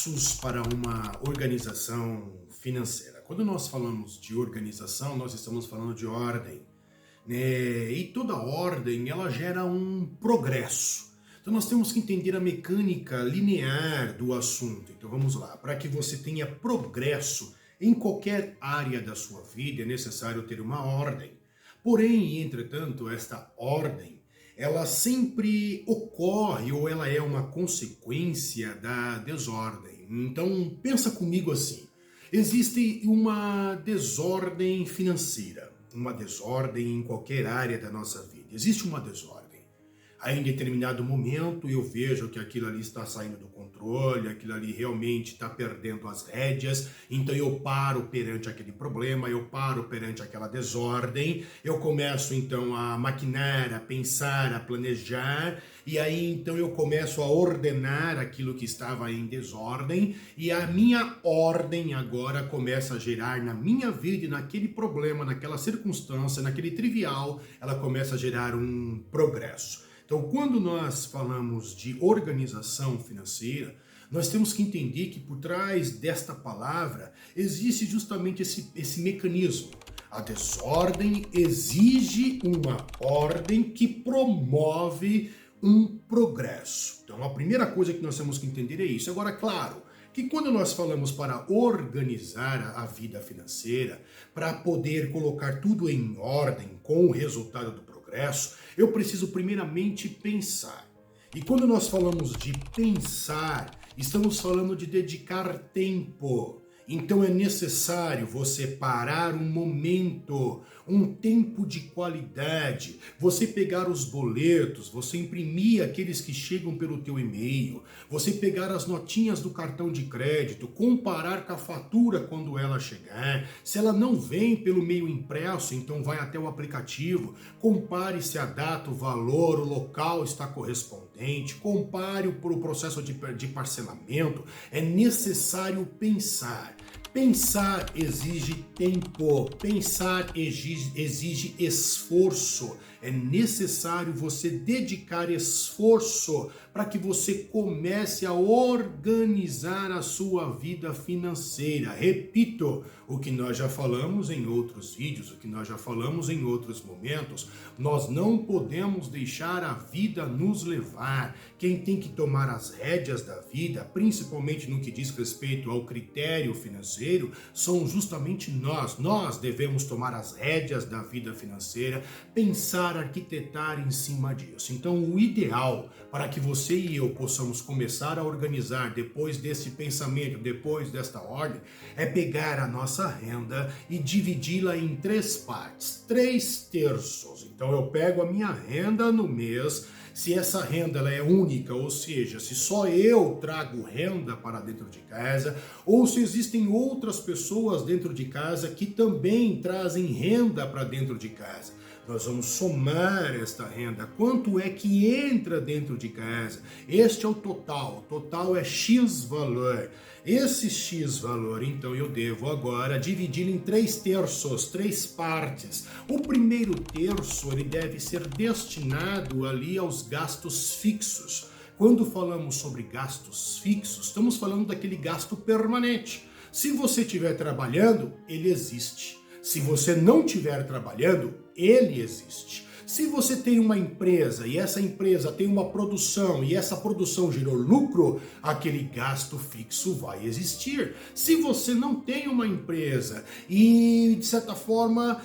passos para uma organização financeira. Quando nós falamos de organização, nós estamos falando de ordem, né? E toda ordem, ela gera um progresso. Então nós temos que entender a mecânica linear do assunto. Então vamos lá, para que você tenha progresso em qualquer área da sua vida, é necessário ter uma ordem. Porém, entretanto, esta ordem, ela sempre ocorre ou ela é uma consequência da desordem. Então, pensa comigo assim, existe uma desordem financeira, uma desordem em qualquer área da nossa vida. Existe uma desordem. Aí, em determinado momento, eu vejo que aquilo ali está saindo do controle, aquilo ali realmente está perdendo as rédeas, então eu paro perante aquele problema, eu paro perante aquela desordem, eu começo então a maquinar, a pensar, a planejar, e aí então eu começo a ordenar aquilo que estava em desordem, e a minha ordem agora começa a gerar na minha vida, naquele problema, naquela circunstância, naquele trivial, ela começa a gerar um progresso. Então, quando nós falamos de organização financeira, nós temos que entender que por trás desta palavra existe justamente esse mecanismo. A desordem exige uma ordem que promove um progresso. Então, a primeira coisa que nós temos que entender é isso. Agora, claro, que quando nós falamos para organizar a vida financeira, para poder colocar tudo em ordem com o resultado do progresso, eu preciso primeiramente pensar. E quando nós falamos de pensar, estamos falando de dedicar tempo. Então é necessário você parar um momento, um tempo de qualidade, você pegar os boletos, você imprimir aqueles que chegam pelo teu e-mail, você pegar as notinhas do cartão de crédito, comparar com a fatura quando ela chegar. Se ela não vem pelo meio impresso, então vai até o aplicativo, compare se a data, o valor, o local está correspondente, compare o processo de parcelamento. É necessário pensar. Pensar exige tempo, pensar exige esforço. É necessário você dedicar esforço para que você comece a organizar a sua vida financeira. Repito o que nós já falamos em outros vídeos, o que nós já falamos em outros momentos. Nós não podemos deixar a vida nos levar. Quem tem que tomar as rédeas da vida, principalmente no que diz respeito ao critério financeiro, são justamente nós. Nós devemos tomar as rédeas da vida financeira, pensar, arquitetar em cima disso. Então, o ideal para que você e eu possamos começar a organizar depois desse pensamento, depois desta ordem, é pegar a nossa renda e dividi-la em 3 partes, 3/3. Então, eu pego a minha renda no mês. Se essa renda ela é única, ou seja, se só eu trago renda para dentro de casa, ou se existem outras pessoas dentro de casa que também trazem renda para dentro de casa. Nós vamos somar esta renda. Quanto é que entra dentro de casa? Este é o total. O total é X valor. Esse X valor, então, eu devo agora dividir em 3/3, 3 partes. O primeiro terço, ele deve ser destinado ali aos gastos fixos. Quando falamos sobre gastos fixos, estamos falando daquele gasto permanente. Se você estiver trabalhando, ele existe. Se você não estiver trabalhando, ele existe. Se você tem uma empresa e essa empresa tem uma produção e essa produção gerou lucro, aquele gasto fixo vai existir. Se você não tem uma empresa e, de certa forma,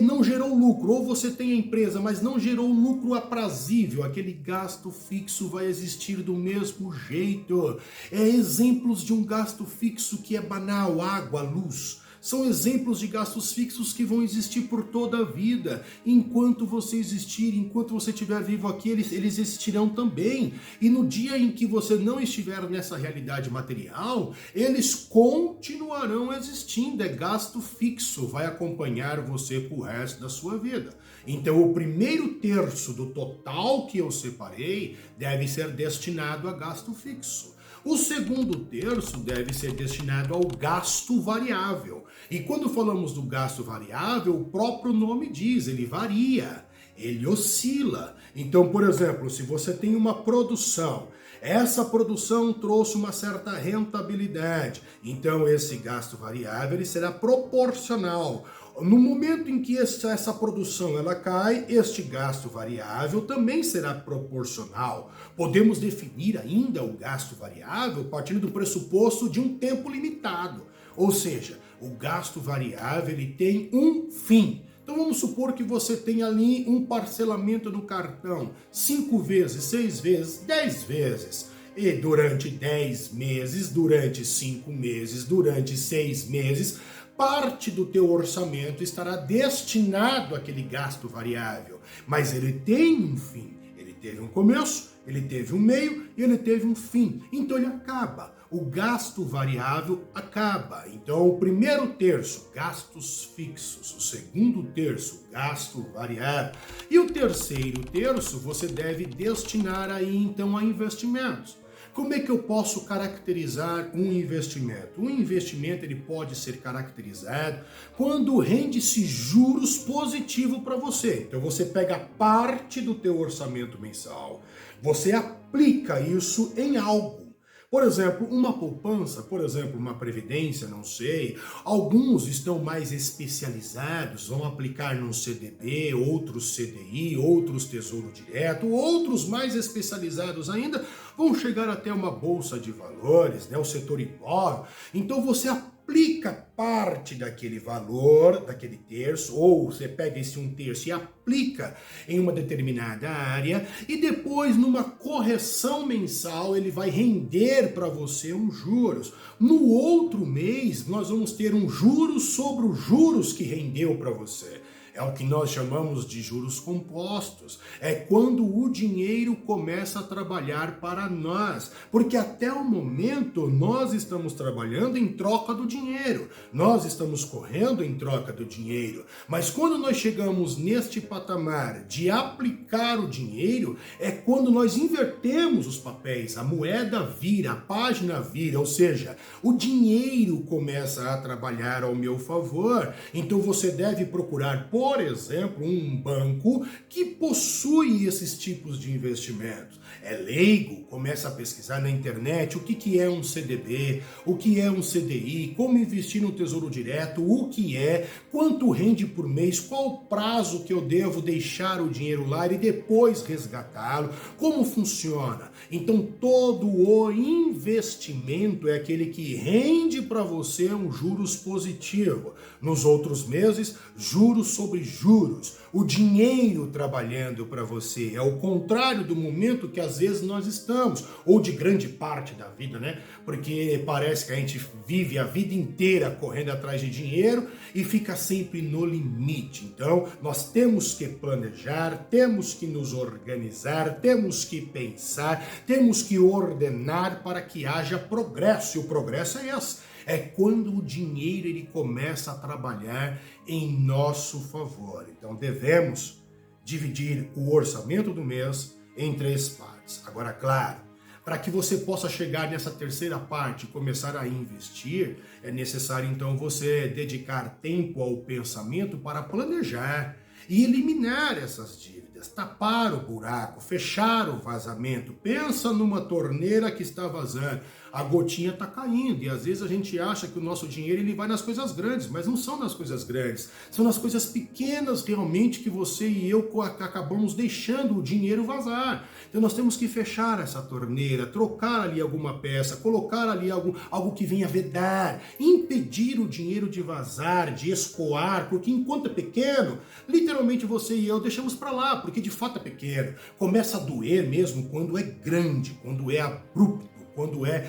não gerou lucro, ou você tem a empresa, mas não gerou lucro aprazível, aquele gasto fixo vai existir do mesmo jeito. Exemplos de um gasto fixo que é banal: água, luz. São exemplos de gastos fixos que vão existir por toda a vida. Enquanto você existir, enquanto você estiver vivo aqui, eles existirão também. E no dia em que você não estiver nessa realidade material, eles continuarão existindo. É gasto fixo, vai acompanhar você pro resto da sua vida. Então, o primeiro terço do total que eu separei deve ser destinado a gasto fixo. O segundo terço deve ser destinado ao gasto variável. E quando falamos do gasto variável, o próprio nome diz, ele varia. ele oscila. Então, por exemplo, se você tem uma produção, essa produção trouxe uma certa rentabilidade, então esse gasto variável ele será proporcional. No momento em que essa produção ela cai, este gasto variável também será proporcional. Podemos definir ainda o gasto variável partindo do pressuposto de um tempo limitado. Ou seja, o gasto variável ele tem um fim. Então vamos supor que você tem ali um parcelamento do cartão 5 vezes, 6 vezes, 10 vezes. E durante 10 meses, durante 5 meses, durante 6 meses, parte do teu orçamento estará destinado àquele gasto variável. Mas ele tem um fim. Ele teve um começo, ele teve um meio e ele teve um fim. Então ele acaba. O gasto variável acaba. Então, o primeiro terço, gastos fixos. O segundo terço, gasto variável. E o terceiro terço, você deve destinar aí, então, a investimentos. Como é que eu posso caracterizar um investimento? Um investimento ele pode ser caracterizado quando rende-se juros positivo para você. Então você pega parte do teu orçamento mensal, você aplica isso em algo. Por exemplo, uma poupança, por exemplo, uma previdência, não sei. Alguns estão mais especializados, vão aplicar num CDB, outros CDI, outros Tesouro Direto, outros mais especializados ainda vão chegar até uma bolsa de valores, né, o setor imóvel. Então você aplica parte daquele valor, daquele terço, ou você pega esse um terço e aplica em uma determinada área, e depois numa correção mensal ele vai render para você um juros. No outro mês nós vamos ter um juros sobre os juros que rendeu para você. É o que nós chamamos de juros compostos. É quando o dinheiro começa a trabalhar para nós. Porque até o momento nós estamos trabalhando em troca do dinheiro. Nós estamos correndo em troca do dinheiro. Mas quando nós chegamos neste patamar de aplicar o dinheiro, é quando nós invertemos os papéis. A moeda vira, a página vira. Ou seja, o dinheiro começa a trabalhar ao meu favor. Então você deve procurar, por exemplo, um banco que possui esses tipos de investimentos. É leigo, começa a pesquisar na internet o que é um CDB, o que é um CDI, como investir no Tesouro Direto, o que é, quanto rende por mês, qual o prazo que eu devo deixar o dinheiro lá e depois resgatá-lo, como funciona. Então todo o investimento é aquele que rende para você um juros positivo. Nos outros meses, juros sobre juros, o dinheiro trabalhando para você. É o contrário do momento que às vezes nós estamos, ou de grande parte da vida, né? Porque parece que a gente vive a vida inteira correndo atrás de dinheiro e fica sempre no limite. Então, nós temos que planejar, temos que nos organizar, temos que pensar, temos que ordenar para que haja progresso. E o progresso é esse. É quando o dinheiro ele começa a trabalhar em nosso favor. Então devemos dividir o orçamento do mês em 3 partes. Agora, claro, para que você possa chegar nessa terceira parte e começar a investir, é necessário então você dedicar tempo ao pensamento para planejar e eliminar essas dívidas, tapar o buraco, fechar o vazamento. Pensa numa torneira que está vazando, a gotinha está caindo e às vezes a gente acha que o nosso dinheiro ele vai nas coisas grandes, mas não são nas coisas grandes, são nas coisas pequenas realmente que você e eu acabamos deixando o dinheiro vazar. Então nós temos que fechar essa torneira, trocar ali alguma peça, colocar ali algo que venha vedar, impedir o dinheiro de vazar, de escoar, porque enquanto é pequeno, literalmente você e eu deixamos para lá, porque de fato é pequeno. Começa a doer mesmo quando é grande, quando é abrupto, quando é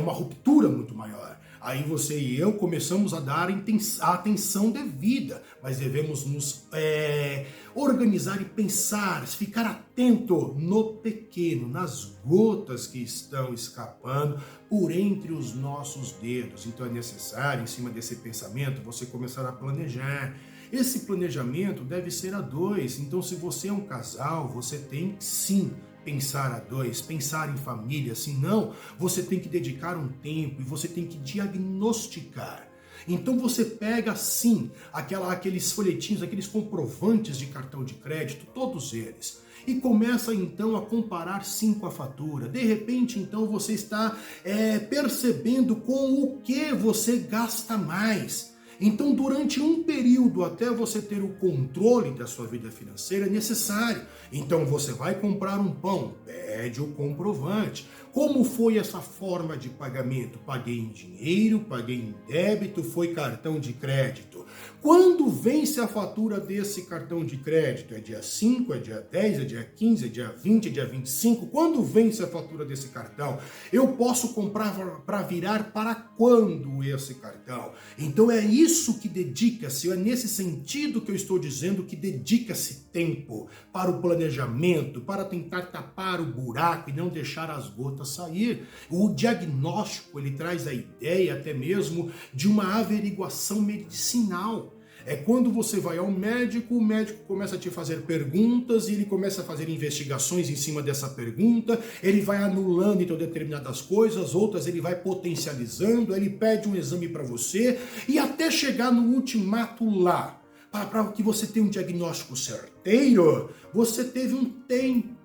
uma ruptura muito maior. Aí você e eu começamos a dar a atenção devida, mas devemos nos organizar e pensar, ficar atento no pequeno, nas gotas que estão escapando por entre os nossos dedos. Então é necessário, em cima desse pensamento, você começar a planejar. Esse planejamento deve ser a 2, então se você é um casal, você tem sim pensar a 2, pensar em família, senão você tem que dedicar um tempo e você tem que diagnosticar. Então você pega sim aqueles folhetinhos, aqueles comprovantes de cartão de crédito, todos eles, e começa então a comparar sim com a fatura. De repente então você está percebendo com o que você gasta mais. Então, durante um período, até você ter o controle da sua vida financeira, é necessário. Então, você vai comprar um pão, pede o comprovante. Como foi essa forma de pagamento? Paguei em dinheiro, paguei em débito, foi cartão de crédito. Quando vence a fatura desse cartão de crédito? É dia 5, é dia 10, é dia 15, é dia 20, é dia 25? Quando vence a fatura desse cartão? Eu posso comprar para virar para quando esse cartão? Então é isso que dedica-se, é nesse sentido que eu estou dizendo que dedica-se tempo para o planejamento, para tentar tapar o buraco e não deixar as gotas sair. O diagnóstico, ele traz a ideia até mesmo de uma averiguação medicinal. É quando você vai ao médico, o médico começa a te fazer perguntas e ele começa a fazer investigações em cima dessa pergunta, ele vai anulando então determinadas coisas, outras ele vai potencializando, ele pede um exame para você e até chegar no ultimato lá, para que você tenha um diagnóstico certeiro, você teve um tempo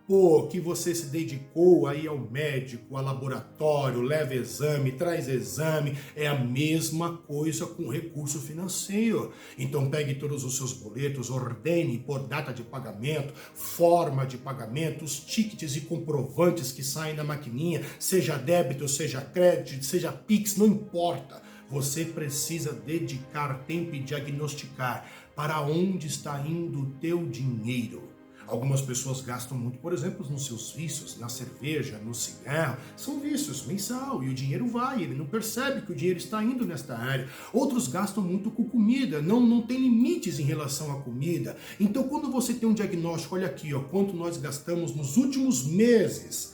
que você se dedicou aí ao médico, ao laboratório, leva exame, traz exame, é a mesma coisa com recurso financeiro. Então pegue todos os seus boletos, ordene por data de pagamento, forma de pagamento, os tickets e comprovantes que saem da maquininha, seja débito, seja crédito, seja Pix, não importa. Você precisa dedicar tempo e diagnosticar para onde está indo o teu dinheiro. Algumas pessoas gastam muito, por exemplo, nos seus vícios, na cerveja, no cigarro. São vícios mensal e o dinheiro vai, ele não percebe que o dinheiro está indo nesta área. Outros gastam muito com comida, não tem limites em relação à comida. Então, quando você tem um diagnóstico, olha aqui, ó, quanto nós gastamos nos últimos meses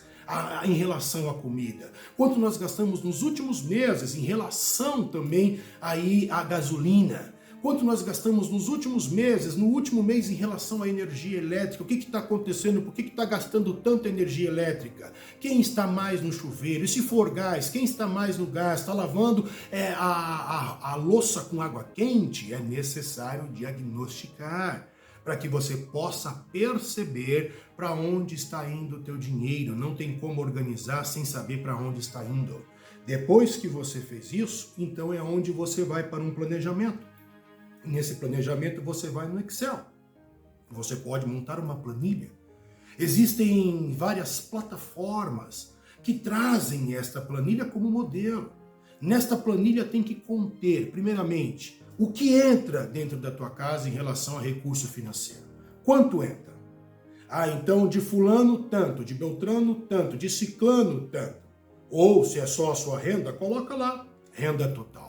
em relação à comida, quanto nós gastamos nos últimos meses em relação também aí à gasolina. Quanto nós gastamos nos últimos meses, no último mês em relação à energia elétrica? O que está acontecendo? Por que está gastando tanta energia elétrica? Quem está mais no chuveiro? E se for gás, quem está mais no gás? Está lavando a louça com água quente? É necessário diagnosticar para que você possa perceber para onde está indo o teu dinheiro. Não tem como organizar sem saber para onde está indo. Depois que você fez isso, então é onde você vai para um planejamento. Nesse planejamento você vai no Excel. Você pode montar uma planilha. Existem várias plataformas que trazem esta planilha como modelo. Nesta planilha tem que conter, primeiramente, o que entra dentro da tua casa em relação a recurso financeiro. Quanto entra? Então de fulano tanto, de beltrano tanto, de ciclano tanto. Ou se é só a sua renda, coloca lá, renda total.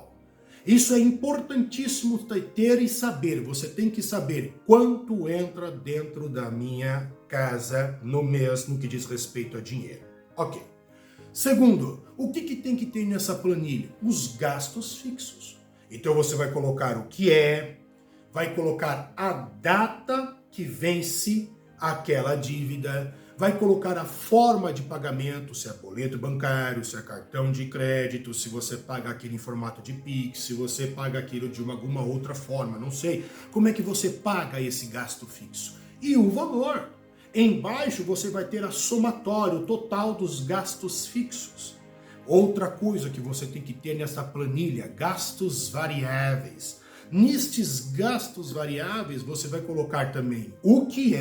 Isso é importantíssimo ter e saber. Você tem que saber quanto entra dentro da minha casa no mês no que diz respeito a dinheiro. Ok. Segundo, o que tem que ter nessa planilha? Os gastos fixos. Então você vai colocar o que vai colocar a data que vence aquela dívida, vai colocar a forma de pagamento, se é boleto bancário, se é cartão de crédito, se você paga aquilo em formato de Pix, se você paga aquilo de alguma outra forma, não sei. Como é que você paga esse gasto fixo? E o valor. Embaixo você vai ter a somatória, o total dos gastos fixos. Outra coisa que você tem que ter nessa planilha, gastos variáveis. Nestes gastos variáveis você vai colocar também o que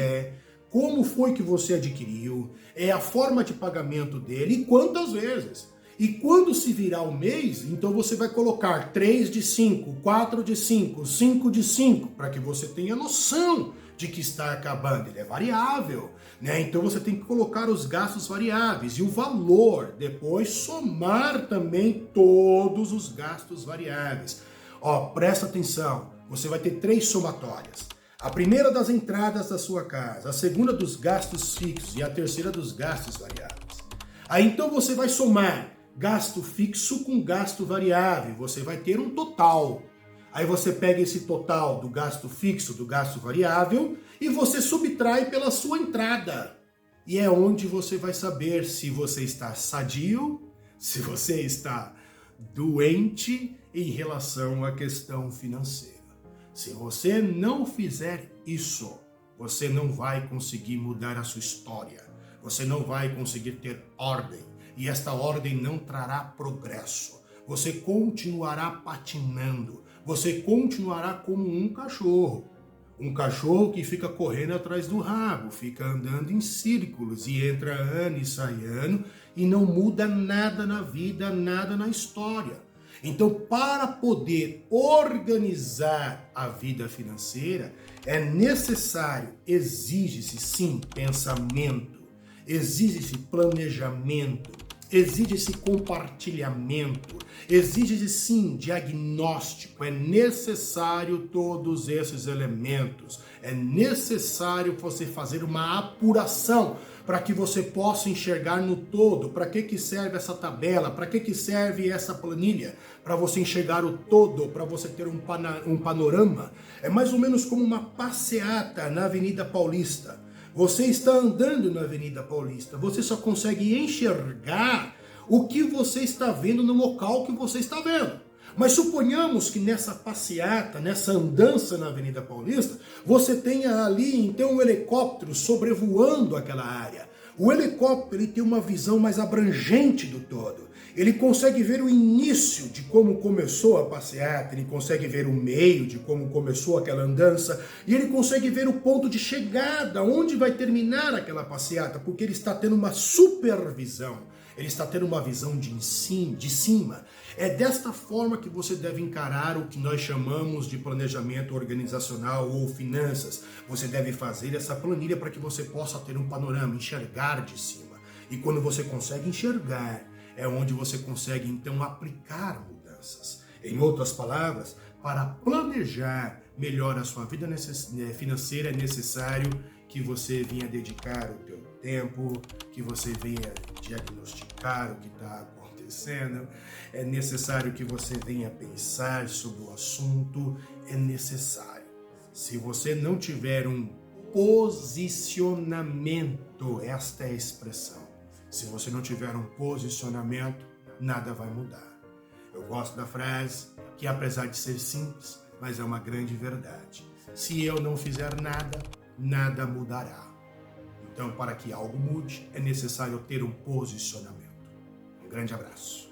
como foi que você adquiriu, a forma de pagamento dele e quantas vezes. E quando se virar o mês, então você vai colocar 3 de 5, 4 de 5, 5 de 5, para que você tenha noção de que está acabando. Ele é variável, né? Então você tem que colocar os gastos variáveis e o valor, depois somar também todos os gastos variáveis. Presta atenção, você vai ter 3 somatórias. A primeira das entradas da sua casa, a segunda dos gastos fixos e a terceira dos gastos variáveis. Aí então você vai somar gasto fixo com gasto variável, você vai ter um total. Aí você pega esse total do gasto fixo, do gasto variável e você subtrai pela sua entrada. E é onde você vai saber se você está sadio, se você está doente em relação à questão financeira. Se você não fizer isso, você não vai conseguir mudar a sua história. Você não vai conseguir ter ordem. E esta ordem não trará progresso. Você continuará patinando. Você continuará como um cachorro. Um cachorro que fica correndo atrás do rabo, fica andando em círculos e entra ano e sai ano e não muda nada na vida, nada na história. Então, para poder organizar a vida financeira, é necessário, exige-se sim pensamento, exige-se planejamento, exige-se compartilhamento, exige-se sim diagnóstico, é necessário todos esses elementos, é necessário você fazer uma apuração para que você possa enxergar no todo, para que serve essa tabela, para que serve essa planilha, para você enxergar o todo, para você ter um panorama. É mais ou menos como uma passeata na Avenida Paulista. Você está andando na Avenida Paulista, você só consegue enxergar o que você está vendo no local que você está vendo. Mas suponhamos que nessa passeata, nessa andança na Avenida Paulista, você tenha ali então um helicóptero sobrevoando aquela área. O helicóptero ele tem uma visão mais abrangente do todo. Ele consegue ver o início de como começou a passeata, ele consegue ver o meio de como começou aquela andança, e ele consegue ver o ponto de chegada, onde vai terminar aquela passeata, porque ele está tendo uma supervisão, ele está tendo uma visão de cima. É desta forma que você deve encarar o que nós chamamos de planejamento organizacional ou finanças. Você deve fazer essa planilha para que você possa ter um panorama, enxergar de cima. E quando você consegue enxergar, é onde você consegue, então, aplicar mudanças. Em outras palavras, para planejar melhor a sua vida financeira, é necessário que você venha dedicar o teu tempo, que você venha diagnosticar o que está acontecendo, é necessário que você venha pensar sobre o assunto, é necessário. Se você não tiver um posicionamento, esta é a expressão, se você não tiver um posicionamento, nada vai mudar. Eu gosto da frase que, apesar de ser simples, mas é uma grande verdade. Se eu não fizer nada, nada mudará. Então, para que algo mude, é necessário ter um posicionamento. Um grande abraço.